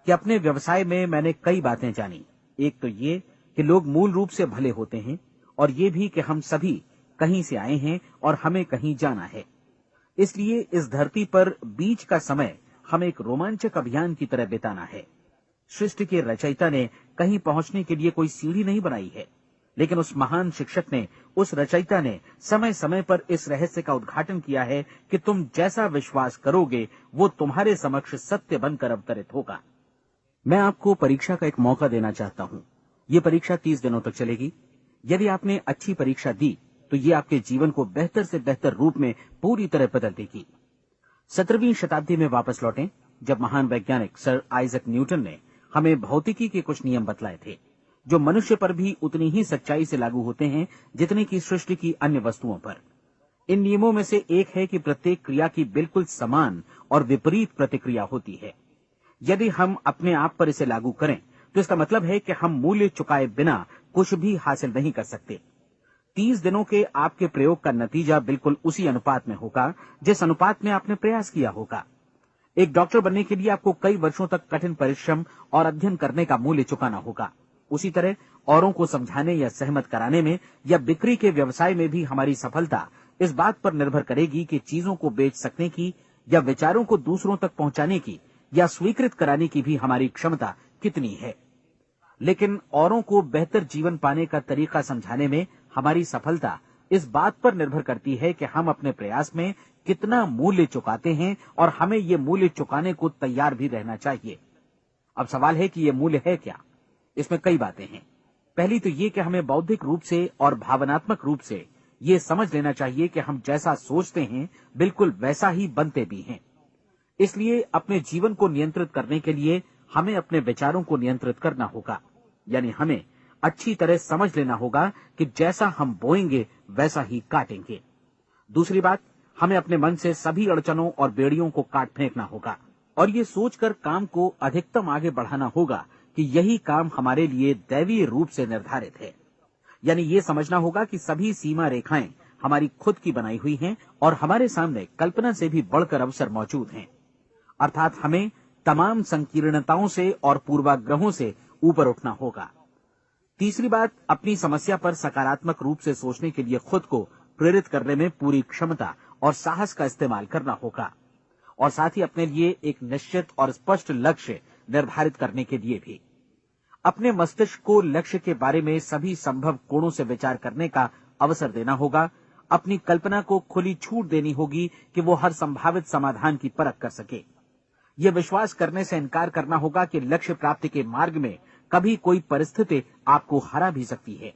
कि अपने व्यवसाय में मैंने कई बातें जानी। एक तो ये कि लोग मूल रूप से भले होते हैं, और ये भी कि हम सभी कहीं से आए हैं और हमें कहीं जाना है। इसलिए इस धरती पर बीच का समय हमें एक रोमांचक अभियान की तरह बिताना है। सृष्टि के रचयिता ने कहीं पहुंचने के लिए कोई सीढ़ी नहीं बनाई है, लेकिन उस महान शिक्षक ने, उस रचयिता ने समय समय पर इस रहस्य का उद्घाटन किया है कि तुम जैसा विश्वास करोगे वो तुम्हारे समक्ष सत्य बनकर अवतरित होगा। मैं आपको परीक्षा का एक मौका देना चाहता हूं। ये परीक्षा 30 दिनों तक चलेगी। यदि आपने अच्छी परीक्षा दी तो ये आपके जीवन को बेहतर से बेहतर रूप में पूरी तरह बदल देगी। 17वीं शताब्दी में वापस लौटें, जब महान वैज्ञानिक सर आइजक न्यूटन ने हमें भौतिकी के कुछ नियम बतलाए थे, जो मनुष्य पर भी उतनी ही सच्चाई से लागू होते हैं जितनी की सृष्टि की अन्य वस्तुओं पर। इन नियमों में से एक है कि प्रत्येक क्रिया की बिल्कुल समान और विपरीत प्रतिक्रिया होती है। यदि हम अपने आप पर इसे लागू करें तो इसका मतलब है कि हम मूल्य चुकाए बिना कुछ भी हासिल नहीं कर सकते। 30 दिनों के आपके प्रयोग का नतीजा बिल्कुल उसी अनुपात में होगा जिस अनुपात में आपने प्रयास किया होगा। एक डॉक्टर बनने के लिए आपको कई वर्षों तक कठिन परिश्रम और अध्ययन करने का मूल्य चुकाना होगा। उसी तरह औरों को समझाने या सहमत कराने में या बिक्री के व्यवसाय में भी हमारी सफलता इस बात पर निर्भर करेगी कि चीजों को बेच सकने की या विचारों को दूसरों तक पहुंचाने की या स्वीकृत कराने की भी हमारी क्षमता कितनी है। लेकिन औरों को बेहतर जीवन पाने का तरीका समझाने में हमारी सफलता इस बात पर निर्भर करती है कि हम अपने प्रयास में कितना मूल्य चुकाते हैं, और हमें ये मूल्य चुकाने को तैयार भी रहना चाहिए। अब सवाल है कि ये मूल्य है क्या? इसमें कई बातें हैं। पहली तो ये कि हमें बौद्धिक रूप से और भावनात्मक रूप से ये समझ लेना चाहिए कि हम जैसा सोचते हैं बिल्कुल वैसा ही बनते भी हैं। इसलिए अपने जीवन को नियंत्रित करने के लिए हमें अपने विचारों को नियंत्रित करना होगा। यानी हमें अच्छी तरह समझ लेना होगा कि जैसा हम बोएंगे वैसा ही काटेंगे। दूसरी बात, हमें अपने मन से सभी अड़चनों और बेड़ियों को काट फेंकना होगा और ये सोचकर काम को अधिकतम आगे बढ़ाना होगा कि यही काम हमारे लिए दैवीय रूप से निर्धारित है। यानी ये समझना होगा कि सभी सीमा रेखाएं हमारी खुद की बनाई हुई हैं और हमारे सामने कल्पना से भी बढ़कर अवसर मौजूद हैं। अर्थात हमें तमाम संकीर्णताओं से और पूर्वाग्रहों से ऊपर उठना होगा। तीसरी बात, अपनी समस्या पर सकारात्मक रूप से सोचने के लिए खुद को प्रेरित करने में पूरी क्षमता और साहस का इस्तेमाल करना होगा, और साथ ही अपने लिए एक निश्चित और स्पष्ट लक्ष्य निर्धारित करने के लिए भी। अपने मस्तिष्क को लक्ष्य के बारे में सभी संभव कोणों से विचार करने का अवसर देना होगा। अपनी कल्पना को खुली छूट देनी होगी कि वो हर संभावित समाधान की परख कर सके। यह विश्वास करने से इनकार करना होगा कि लक्ष्य प्राप्ति के मार्ग में कभी कोई परिस्थिति आपको हरा भी सकती है।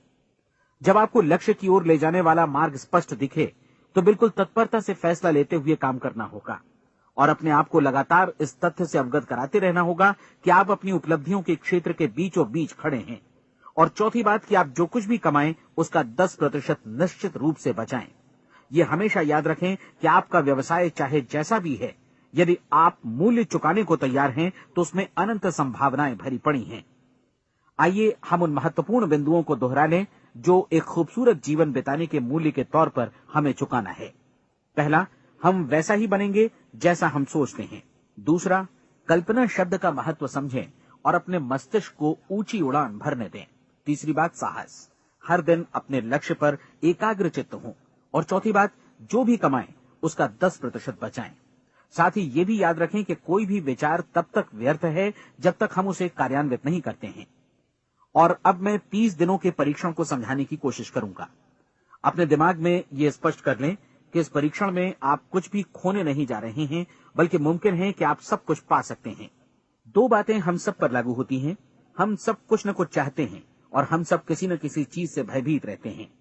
जब आपको लक्ष्य की ओर ले जाने वाला मार्ग स्पष्ट दिखे तो बिल्कुल तत्परता से फैसला लेते हुए काम करना होगा और अपने आप को लगातार इस तथ्य से अवगत कराते रहना होगा कि आप अपनी उपलब्धियों के क्षेत्र के बीचों बीच खड़े हैं। और चौथी बात कि आप जो कुछ भी कमाएं उसका 10% निश्चित रूप से बचाएं। ये हमेशा याद रखें कि आपका व्यवसाय चाहे जैसा भी है, यदि आप मूल्य चुकाने को तैयार हैं तो उसमें अनंत संभावनाएं भरी पड़ी हैं। आइए हम उन महत्वपूर्ण बिंदुओं को दोहरा लें जो एक खूबसूरत जीवन बिताने के मूल्य के तौर पर हमें चुकाना है। पहला, हम वैसा ही बनेंगे जैसा हम सोचते हैं। दूसरा, कल्पना शब्द का महत्व समझें और अपने मस्तिष्क को ऊंची उड़ान भरने दें। तीसरी बात, साहस, हर दिन अपने लक्ष्य पर एकाग्र चित्त हों। और चौथी बात, जो भी कमाएं उसका 10% बचाएं। साथ ही ये भी याद रखें कि कोई भी विचार तब तक व्यर्थ है जब तक हम उसे कार्यान्वित नहीं करते हैं। और अब मैं 30 दिनों के परीक्षण को समझाने की कोशिश करूंगा। अपने दिमाग में ये स्पष्ट कर लें कि इस परीक्षण में आप कुछ भी खोने नहीं जा रहे हैं, बल्कि मुमकिन है कि आप सब कुछ पा सकते हैं। 2 बातें हम सब पर लागू होती हैं। हम सब कुछ न कुछ चाहते हैं और हम सब किसी न किसी चीज से भयभीत रहते हैं।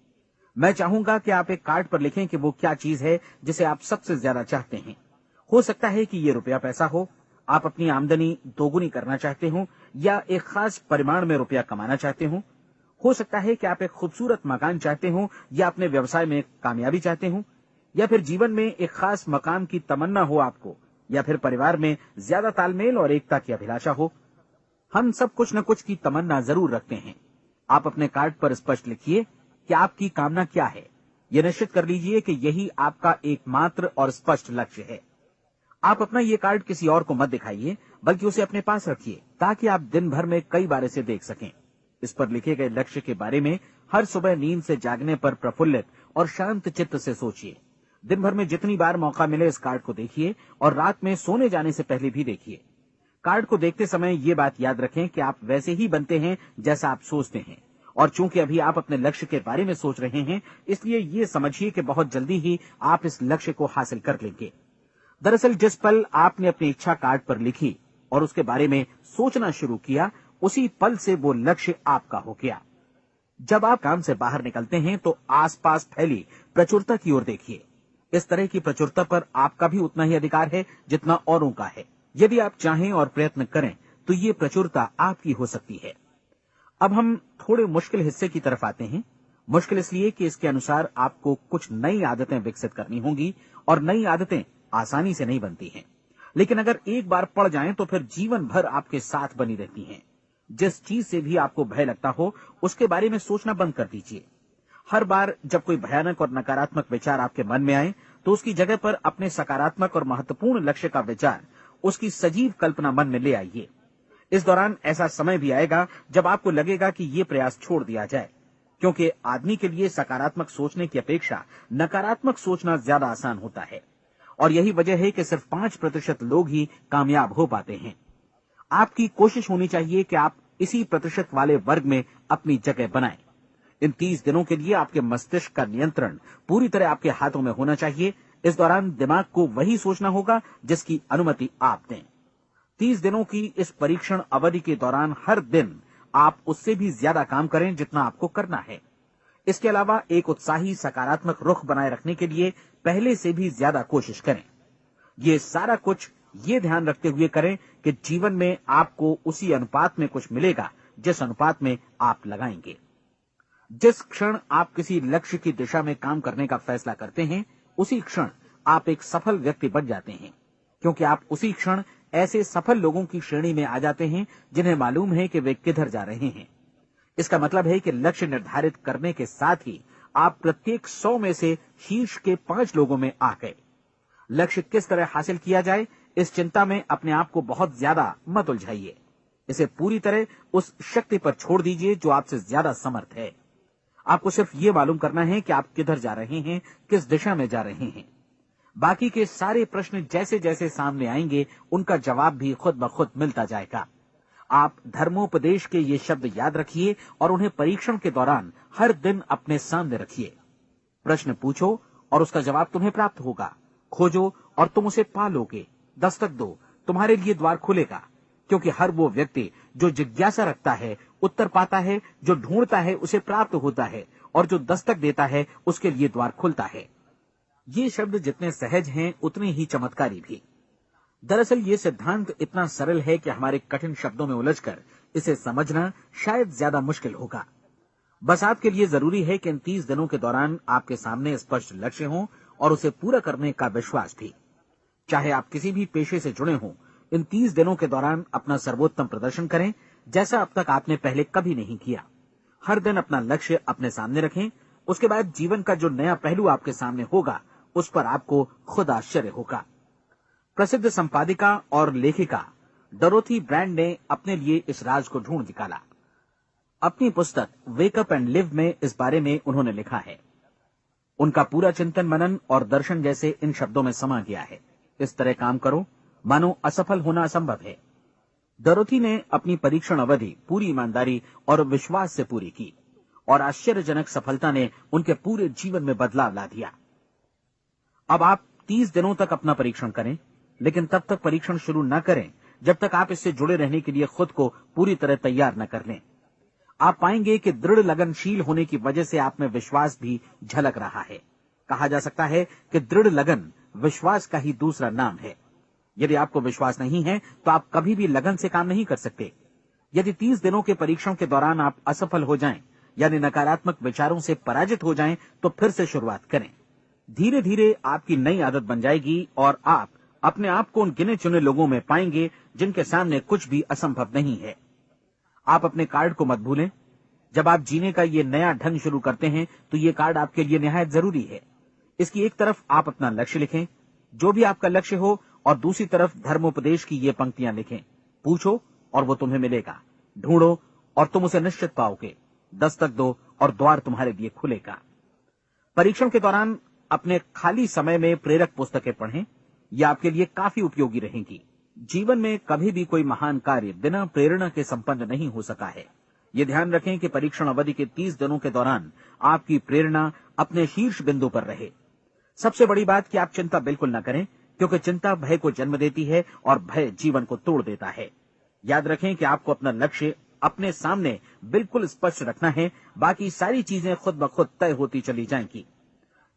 मैं चाहूंगा कि आप एक कार्ड पर लिखें कि वो क्या चीज है जिसे आप सबसे ज्यादा चाहते हैं। हो सकता है कि ये रुपया पैसा हो, आप अपनी आमदनी दोगुनी करना चाहते हो, या एक खास परिमाण में रुपया कमाना चाहते हो सकता है कि आप एक खूबसूरत मकान चाहते हो, या अपने व्यवसाय में कामयाबी चाहते हो, या फिर जीवन में एक खास मकाम की तमन्ना हो आपको, या फिर परिवार में ज्यादा तालमेल और एकता की अभिलाषा हो। हम सब कुछ न कुछ की तमन्ना जरूर रखते हैं। आप अपने कार्ड पर स्पष्ट लिखिए कि आपकी कामना क्या है। यह निश्चित कर लीजिए कि यही आपका एकमात्र और स्पष्ट लक्ष्य है। आप अपना ये कार्ड किसी और को मत दिखाइए, बल्कि उसे अपने पास रखिए ताकि आप दिन भर में कई बार इसे देख सकें। इस पर लिखे गए लक्ष्य के बारे में हर सुबह नींद से जागने पर प्रफुल्लित और शांत चित्त से सोचिए। दिन भर में जितनी बार मौका मिले इस कार्ड को देखिए और रात में सोने जाने से पहले भी देखिए। कार्ड को देखते समय ये बात याद रखें कि आप वैसे ही बनते हैं जैसा आप सोचते हैं। और चूंकि अभी आप अपने लक्ष्य के बारे में सोच रहे हैं, इसलिए ये समझिए कि बहुत जल्दी ही आप इस लक्ष्य को हासिल कर लेंगे। दरअसल जिस पल आपने अपनी इच्छा कार्ड पर लिखी और उसके बारे में सोचना शुरू किया, उसी पल से वो लक्ष्य आपका हो गया। जब आप काम से बाहर निकलते हैं तो आसपास फैली प्रचुरता की ओर देखिए। इस तरह की प्रचुरता पर आपका भी उतना ही अधिकार है जितना औरों का है। यदि आप चाहें और प्रयत्न करें तो ये प्रचुरता आपकी हो सकती है। अब हम थोड़े मुश्किल हिस्से की तरफ आते हैं। मुश्किल इसलिए कि इसके अनुसार आपको कुछ नई आदतें विकसित करनी होंगी और नई आदतें आसानी से नहीं बनती हैं, लेकिन अगर एक बार पड़ जाएं तो फिर जीवन भर आपके साथ बनी रहती हैं। जिस चीज से भी आपको भय लगता हो उसके बारे में सोचना बंद कर दीजिए। हर बार जब कोई भयानक और नकारात्मक विचार आपके मन में आए तो उसकी जगह पर अपने सकारात्मक और महत्वपूर्ण लक्ष्य का विचार, उसकी सजीव कल्पना मन में ले आइए। इस दौरान ऐसा समय भी आएगा जब आपको लगेगा कि ये प्रयास छोड़ दिया जाए, क्योंकि आदमी के लिए सकारात्मक सोचने की अपेक्षा नकारात्मक सोचना ज्यादा आसान होता है। और यही वजह है कि सिर्फ 5% लोग ही कामयाब हो पाते हैं। आपकी कोशिश होनी चाहिए कि आप इसी प्रतिशत वाले वर्ग में अपनी जगह बनाएं। इन 30 दिनों के लिए आपके मस्तिष्क का नियंत्रण पूरी तरह आपके हाथों में होना चाहिए। इस दौरान दिमाग को वही सोचना होगा जिसकी अनुमति आप दें। 30 दिनों की इस परीक्षण अवधि के दौरान हर दिन आप उससे भी ज्यादा काम करें जितना आपको करना है। इसके अलावा एक उत्साही सकारात्मक रुख बनाए रखने के लिए पहले से भी ज्यादा कोशिश करें। ये सारा कुछ ये ध्यान रखते हुए करें कि जीवन में आपको उसी अनुपात में कुछ मिलेगा जिस अनुपात में आप लगाएंगे। जिस क्षण आप किसी लक्ष्य की दिशा में काम करने का फैसला करते हैं, उसी क्षण आप एक सफल व्यक्ति बन जाते हैं, क्योंकि आप उसी क्षण ऐसे सफल लोगों की श्रेणी में आ जाते हैं जिन्हें मालूम है कि वे किधर जा रहे हैं। इसका मतलब है कि लक्ष्य निर्धारित करने के साथ ही आप प्रत्येक 100 में से शीर्ष के 5 लोगों में आ गए। लक्ष्य किस तरह हासिल किया जाए, इस चिंता में अपने आप को बहुत ज्यादा मत उलझाइए। इसे पूरी तरह उस शक्ति पर छोड़ दीजिए जो आपसे ज्यादा समर्थ है। आपको सिर्फ ये मालूम करना है कि आप किधर जा रहे हैं, किस दिशा में जा रहे हैं। बाकी के सारे प्रश्न जैसे जैसे सामने आएंगे, उनका जवाब भी खुद ब खुद मिलता जाएगा। आप धर्मोपदेश के ये शब्द याद रखिए और उन्हें परीक्षण के दौरान हर दिन अपने सामने रखिए। प्रश्न पूछो और उसका जवाब तुम्हें प्राप्त होगा। खोजो और तुम उसे पा लोगे। दस्तक दो, तुम्हारे लिए द्वार खुलेगा। क्योंकि हर वो व्यक्ति जो जिज्ञासा रखता है उत्तर पाता है, जो ढूंढता है उसे प्राप्त होता है, और जो दस्तक देता है उसके लिए द्वार खुलता है। ये शब्द जितने सहज हैं उतने ही चमत्कारी भी। दरअसल ये सिद्धांत इतना सरल है कि हमारे कठिन शब्दों में उलझकर इसे समझना शायद ज्यादा मुश्किल होगा। बस आपके लिए जरूरी है कि इन 30 दिनों के दौरान आपके सामने स्पष्ट लक्ष्य हो और उसे पूरा करने का विश्वास भी। चाहे आप किसी भी पेशे से जुड़े हों, इन 30 दिनों के दौरान अपना सर्वोत्तम प्रदर्शन करें, जैसा अब तक आपने पहले कभी नहीं किया। हर दिन अपना लक्ष्य अपने सामने रखें। उसके बाद जीवन का जो नया पहलू आपके सामने होगा उस पर आपको खुद आश्चर्य होगा। प्रसिद्ध संपादिका और लेखिका डोरोथी ब्रैंड ने अपने लिए इस राज को ढूंढ निकाला। अपनी पुस्तक वेक अप एंड लिव में इस बारे में उन्होंने लिखा है। उनका पूरा चिंतन मनन और दर्शन जैसे इन शब्दों में समा गया है। इस तरह काम करो मानो असफल होना असंभव है। डोरोथी ने अपनी परीक्षण अवधि पूरी ईमानदारी और विश्वास से पूरी की और आश्चर्यजनक सफलता ने उनके पूरे जीवन में बदलाव ला दिया। अब आप 30 दिनों तक अपना परीक्षण करें, लेकिन तब तक परीक्षण शुरू न करें जब तक आप इससे जुड़े रहने के लिए खुद को पूरी तरह तैयार न कर लें। आप पाएंगे कि दृढ़ लगनशील होने की वजह से आप में विश्वास भी झलक रहा है। कहा जा सकता है कि दृढ़ लगन विश्वास का ही दूसरा नाम है। यदि आपको विश्वास नहीं है तो आप कभी भी लगन से काम नहीं कर सकते। यदि 30 दिनों के परीक्षण के दौरान आप असफल हो जाएं, यानी नकारात्मक विचारों से पराजित हो जाएं, तो फिर से शुरुआत करें। धीरे धीरे आपकी नई आदत बन जाएगी और आप अपने आप को उन गिने चुने लोगों में पाएंगे जिनके सामने कुछ भी असंभव नहीं है। आप अपने कार्ड को मत भूलें। जब आप जीने का ये नया ढंग शुरू करते हैं तो ये कार्ड आपके लिए निहायत जरूरी है। इसकी एक तरफ आप अपना लक्ष्य लिखें, जो भी आपका लक्ष्य हो, और दूसरी तरफ धर्मोपदेश की ये पंक्तियां लिखें। पूछो और वो तुम्हें मिलेगा। ढूंढो और तुम उसे निश्चित पाओगे। दस्तक दो और द्वार तुम्हारे लिए खुलेगा। परीक्षण के दौरान अपने खाली समय में प्रेरक पुस्तकें पढ़ें। ये आपके लिए काफी उपयोगी रहेंगी। जीवन में कभी भी कोई महान कार्य बिना प्रेरणा के संपन्न नहीं हो सका है। ये ध्यान रखें कि परीक्षण अवधि के 30 दिनों के दौरान आपकी प्रेरणा अपने शीर्ष बिंदु पर रहे। सबसे बड़ी बात कि आप चिंता बिल्कुल न करें, क्योंकि चिंता भय को जन्म देती है और भय जीवन को तोड़ देता है। याद रखें कि आपको अपना लक्ष्य अपने सामने बिल्कुल स्पष्ट रखना है। बाकी सारी चीजें खुद ब खुद तय होती चली जाएंगी।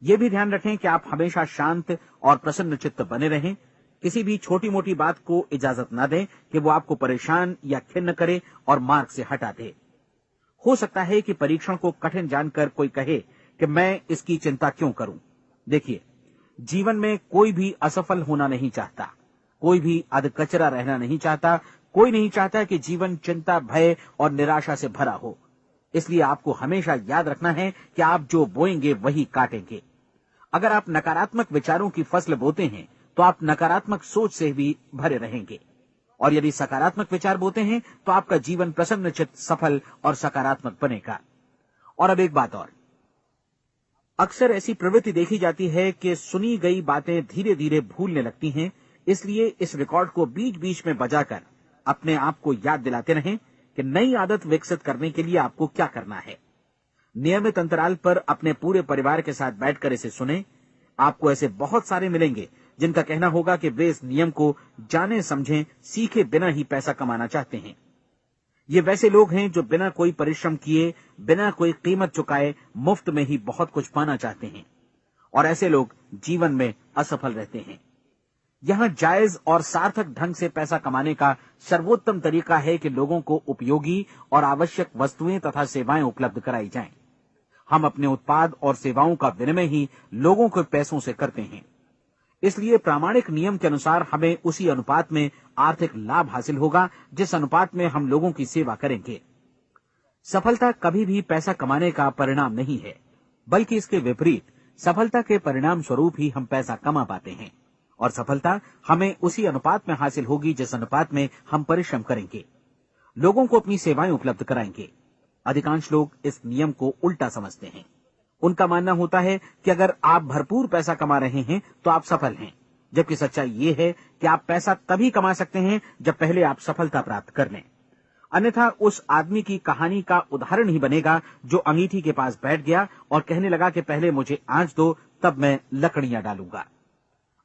ये भी ध्यान रखें कि आप हमेशा शांत और प्रसन्न चित्त बने रहें। किसी भी छोटी मोटी बात को इजाजत न दें कि वो आपको परेशान या खिन्न करे और मार्ग से हटा दे। हो सकता है कि परीक्षण को कठिन जानकर कोई कहे कि मैं इसकी चिंता क्यों करूं। देखिए, जीवन में कोई भी असफल होना नहीं चाहता, कोई भी अधकचरा रहना नहीं चाहता, कोई नहीं चाहता कि जीवन चिंता, भय और निराशा से भरा हो। इसलिए आपको हमेशा याद रखना है कि आप जो बोएंगे वही काटेंगे। अगर आप नकारात्मक विचारों की फसल बोते हैं तो आप नकारात्मक सोच से भी भरे रहेंगे, और यदि सकारात्मक विचार बोते हैं तो आपका जीवन प्रसन्नचित्त, सफल और सकारात्मक बनेगा। और अब एक बात और, अक्सर ऐसी प्रवृत्ति देखी जाती है कि सुनी गई बातें धीरे धीरे भूलने लगती हैं। इसलिए इस रिकॉर्ड को बीच बीच में बजाकर अपने आप को याद दिलाते रहें कि नई आदत विकसित करने के लिए आपको क्या करना है। नियमित अंतराल पर अपने पूरे परिवार के साथ बैठकर इसे सुनें। आपको ऐसे बहुत सारे मिलेंगे जिनका कहना होगा कि वे इस नियम को जाने समझें सीखे बिना ही पैसा कमाना चाहते हैं। ये वैसे लोग हैं जो बिना कोई परिश्रम किए, बिना कोई कीमत चुकाए मुफ्त में ही बहुत कुछ पाना चाहते हैं, और ऐसे लोग जीवन में असफल रहते हैं। यहां जायज और सार्थक ढंग से पैसा कमाने का सर्वोत्तम तरीका है कि लोगों को उपयोगी और आवश्यक वस्तुएं तथा सेवाएं उपलब्ध कराई जाएं। हम अपने उत्पाद और सेवाओं का विनिमय ही लोगों के पैसों से करते हैं। इसलिए प्रामाणिक नियम के अनुसार हमें उसी अनुपात में आर्थिक लाभ हासिल होगा जिस अनुपात में हम लोगों की सेवा करेंगे। सफलता कभी भी पैसा कमाने का परिणाम नहीं है, बल्कि इसके विपरीत सफलता के परिणाम स्वरूप ही हम पैसा कमा पाते हैं, और सफलता हमें उसी अनुपात में हासिल होगी जिस अनुपात में हम परिश्रम करेंगे, लोगों को अपनी सेवाएं उपलब्ध कराएंगे। अधिकांश लोग इस नियम को उल्टा समझते हैं। उनका मानना होता है कि अगर आप भरपूर पैसा कमा रहे हैं तो आप सफल हैं, जबकि सच्चाई ये है कि आप पैसा तभी कमा सकते हैं जब पहले आप सफलता प्राप्त कर लें। अन्यथा उस आदमी की कहानी का उदाहरण ही बनेगा जो अंगीठी के पास बैठ गया और कहने लगा कि पहले मुझे आंच दो, तब मैं लकड़ियां डालूंगा।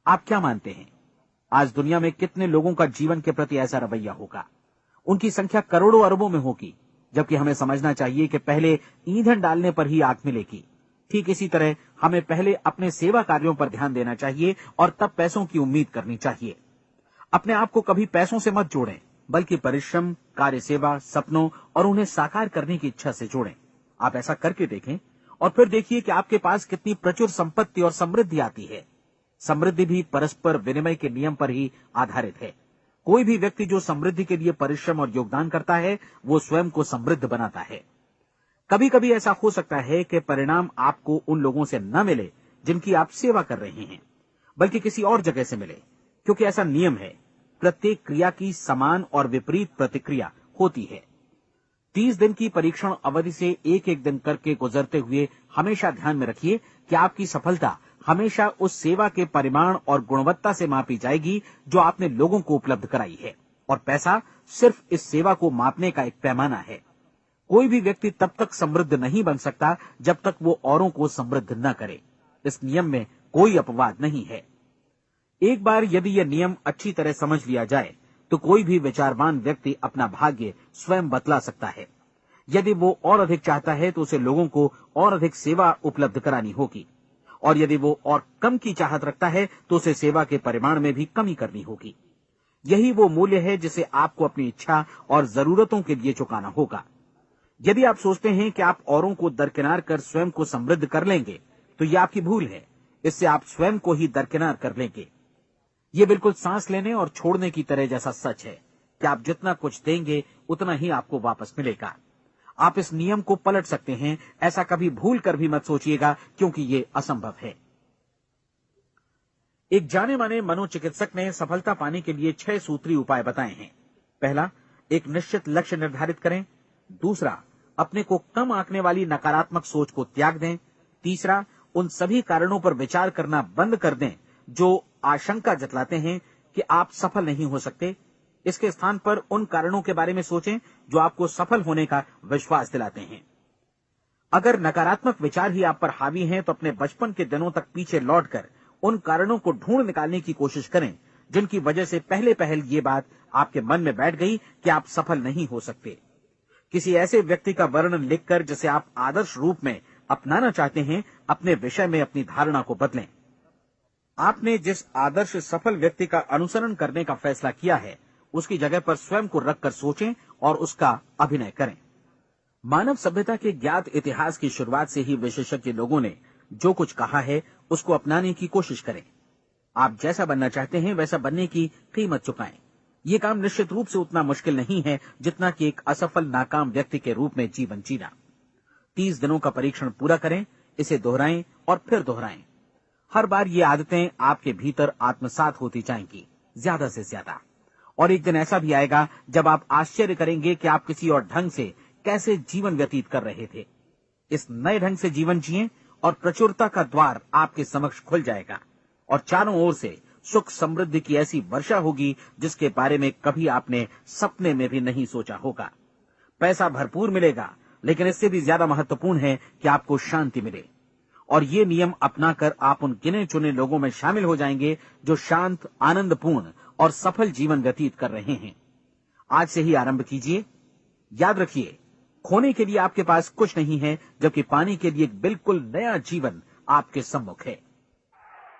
आप क्या मानते हैं, आज दुनिया में कितने लोगों का जीवन के प्रति ऐसा रवैया होगा? उनकी संख्या करोड़ों अरबों में होगी, जबकि हमें समझना चाहिए कि पहले ईंधन डालने पर ही आग मिलेगी। ठीक इसी तरह हमें पहले अपने सेवा कार्यों पर ध्यान देना चाहिए और तब पैसों की उम्मीद करनी चाहिए। अपने आप को कभी पैसों से मत जोड़ें, बल्कि परिश्रम, कार्य सेवा, सपनों और उन्हें साकार करने की इच्छा से जोड़ें। आप ऐसा करके देखें और फिर देखिए कि आपके पास कितनी प्रचुर संपत्ति और समृद्धि आती है। समृद्धि भी परस्पर विनिमय के नियम पर ही आधारित है। कोई भी व्यक्ति जो समृद्धि के लिए परिश्रम और योगदान करता है, वो स्वयं को समृद्ध बनाता है। कभी कभी ऐसा हो सकता है कि परिणाम आपको उन लोगों से न मिले जिनकी आप सेवा कर रहे हैं, बल्कि किसी और जगह से मिले, क्योंकि ऐसा नियम है, प्रत्येक क्रिया की समान और विपरीत प्रतिक्रिया होती है। 30 दिन की परीक्षण अवधि से एक एक दिन करके गुजरते हुए हमेशा ध्यान में रखिए कि आपकी सफलता हमेशा उस सेवा के परिमाण और गुणवत्ता से मापी जाएगी जो आपने लोगों को उपलब्ध कराई है, और पैसा सिर्फ इस सेवा को मापने का एक पैमाना है। कोई भी व्यक्ति तब तक समृद्ध नहीं बन सकता जब तक वो औरों को समृद्ध न करे। इस नियम में कोई अपवाद नहीं है। एक बार यदि यह नियम अच्छी तरह समझ लिया जाए तो कोई भी विचारवान व्यक्ति अपना भाग्य स्वयं बतला सकता है। यदि वो और अधिक चाहता है तो उसे लोगों को और अधिक सेवा उपलब्ध करानी होगी, और यदि वो और कम की चाहत रखता है तो उसे सेवा के परिमाण में भी कमी करनी होगी। यही वो मूल्य है जिसे आपको अपनी इच्छा और जरूरतों के लिए चुकाना होगा। यदि आप सोचते हैं कि आप औरों को दरकिनार कर स्वयं को समृद्ध कर लेंगे तो यह आपकी भूल है। इससे आप स्वयं को ही दरकिनार कर लेंगे। ये बिल्कुल सांस लेने और छोड़ने की तरह जैसा सच है कि आप जितना कुछ देंगे उतना ही आपको वापस मिलेगा। आप इस नियम को पलट सकते हैं, ऐसा कभी भूल कर भी मत सोचिएगा, क्योंकि ये असंभव है। एक जाने माने मनोचिकित्सक ने सफलता पाने के लिए 6 सूत्री उपाय बताए हैं। पहला, एक निश्चित लक्ष्य निर्धारित करें। दूसरा, अपने को कम आंकने वाली नकारात्मक सोच को त्याग दें। तीसरा, उन सभी कारणों पर विचार करना बंद कर दें जो आशंका जतलाते हैं कि आप सफल नहीं हो सकते। इसके स्थान पर उन कारणों के बारे में सोचें जो आपको सफल होने का विश्वास दिलाते हैं। अगर नकारात्मक विचार ही आप पर हावी हैं तो अपने बचपन के दिनों तक पीछे लौटकर उन कारणों को ढूंढ निकालने की कोशिश करें जिनकी वजह से पहले पहल ये बात आपके मन में बैठ गई कि आप सफल नहीं हो सकते। किसी ऐसे व्यक्ति का वर्णन लिखकर जिसे आप आदर्श रूप में अपनाना चाहते हैं, अपने विषय में अपनी धारणा को बदलें। आपने जिस आदर्श सफल व्यक्ति का अनुसरण करने का फैसला किया है, उसकी जगह पर स्वयं को रखकर सोचें और उसका अभिनय करें। मानव सभ्यता के ज्ञात इतिहास की शुरुआत से ही विशेषज्ञ लोगों ने जो कुछ कहा है उसको अपनाने की कोशिश करें। आप जैसा बनना चाहते हैं वैसा बनने की कीमत चुकाएं। ये काम निश्चित रूप से उतना मुश्किल नहीं है जितना कि एक असफल नाकाम व्यक्ति के रूप में जीवन जीना। 30 दिनों का परीक्षण पूरा करें, इसे दोहराएं और फिर दोहराएं। हर बार ये आदतें आपके भीतर आत्मसात होती जाएंगी, ज्यादा से ज्यादा। और एक दिन ऐसा भी आएगा जब आप आश्चर्य करेंगे कि आप किसी और ढंग से कैसे जीवन व्यतीत कर रहे थे। इस नए ढंग से जीवन जिएं और प्रचुरता का द्वार आपके समक्ष खुल जाएगा और चारों ओर से सुख समृद्धि की ऐसी वर्षा होगी जिसके बारे में कभी आपने सपने में भी नहीं सोचा होगा। पैसा भरपूर मिलेगा, लेकिन इससे भी ज्यादा महत्वपूर्ण है कि आपको शांति मिले। और ये नियम अपनाकर आप उन गिने चुने लोगों में शामिल हो जाएंगे जो शांत, आनंदपूर्ण और सफल जीवन व्यतीत कर रहे हैं। आज से ही आरंभ कीजिए। याद रखिए, खोने के लिए आपके पास कुछ नहीं है, जबकि पाने के लिए एक बिल्कुल नया जीवन आपके सम्मुख है।